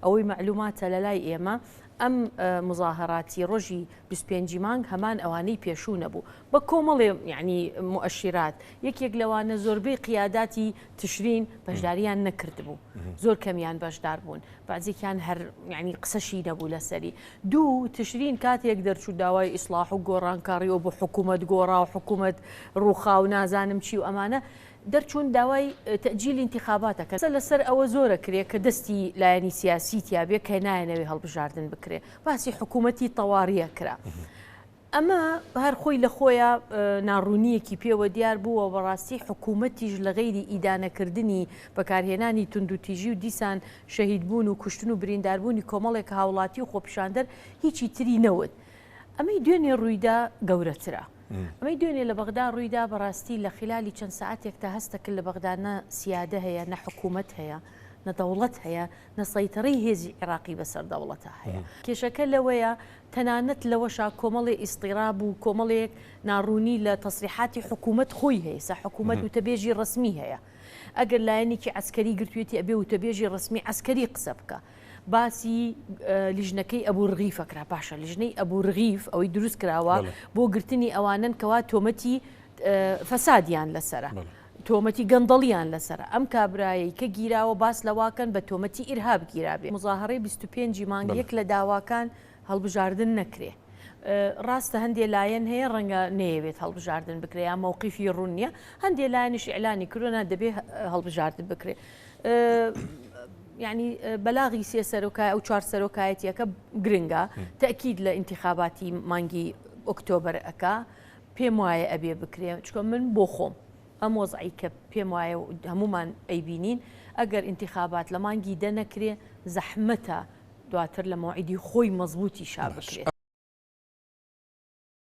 ئەوەی معلوماتە لە لای ئێمە ئەم مظاهراتی ڕۆژی 25 مانگ هەمان ئەوانەی پێشوو نەبوو بە کۆمەڵێ یعنی مؤشرات یەکێک لەوانە زۆربەی قیاداتی تشرین بەشداریان نەکردبوو زۆر کەمیان بەشدار بوون بەعزێکیان هەر یعنی قسەشی نەبوو لەسەری دوو تشرین کاتێک دەرچوو داوای ئیسلاح و گۆڕانکاریەوە بۆ حکوومەت گۆڕا و حکوومەت ڕووخا و نازانم چی و ئەمانە دەرچوون داوای تەجیل انتخاباتەکە لەسەر ئەوە زۆرە کرێ کە دەستی لایەنی سیاسی تیابێ کە نایەنەوەی هەڵبژاردن بکرێ باسی حکوومەتی تەواریە کرا ئەمە هەر خۆی لە خۆیە ناڕوونیەکی پێوە دیار بووە بەڕاستی حکوومەتیش لە غەیری ئیدانەکردنی بەکارهێنانی توندوتیژی و دیسان شەهیدبوون و کوشتن و برینداربوونی کۆمەڵێک هاوڵاتی و خۆپیشاندەر هیچی تری نەوت ئەمەی دوێنێ ڕوویدا گەورەترە ئەمەی دوێنێ لە بەغدا ڕوویدا بەڕاستی لە خلالی چەند ساعتێکدا هەستەکرد لە بەغدانە سیادە هەیە نە حکوومەت هەیە نە دەوڵەت هەیە نە سەیتەڕەی هێزی عێراقی بەسەر دەوڵەتە هەیە کێشەکە لەوەیە تەنانەت لەوەشا کۆمەڵی ئیستیراب و کۆمەڵێک ناڕوونی لە تەسریحاتی حکوومەت خۆی هەیە سا حکوومەت وتەبێژی ڕسمی هەیە ئەگەر لایەنێکی عسکەری گرتوێتی ئەبێ وتەبێژی ڕسمی عسکەری قسە بکە باسی لیژنەکەی ئەبوو ڕغیفەکرا باشە لیژنەی ئەبوو ڕغیف ئەوەی دروست کراوە بۆ گرتنی ئەوانن کەوا تۆمەتی فەسادیان لەسرە تۆمەتی گەندەڵیان لەسرە ئەم کابرایی کە گیراوە باس لەواکەن بە تۆمەتی ئیرهاب گیرابێ مظاهرەی 25 مانگ یەک لە داواکان هەڵبژاردن نەکرێ ڕاستە هەندێک لایەن هەیە ڕەنگە نەیەوێت هەڵبژاردن بکرێ یا مووقیفی ڕوون نییە هەندێک لایەنیش ئیعلانی کردوە دەبێ هەڵبژاردن بکرێ يعني بلاغي سي سەرۆکای ئەو چوار سەرۆکایەتیەکە گرنگە تەکید لە انتخاباتی مانگی ئۆکتۆبەر ئەکا پێم وایە ئەبێ بکرێ چکە من بۆ خۆم ئەم وەزعی کە پێم وایە هەمومان ئەیبینین ئەگەر انتخابات لە مانگی دەنەکرێ زەحمەتە دواتر لە مەوعیدی خۆی مەزبوطی شا بکرێت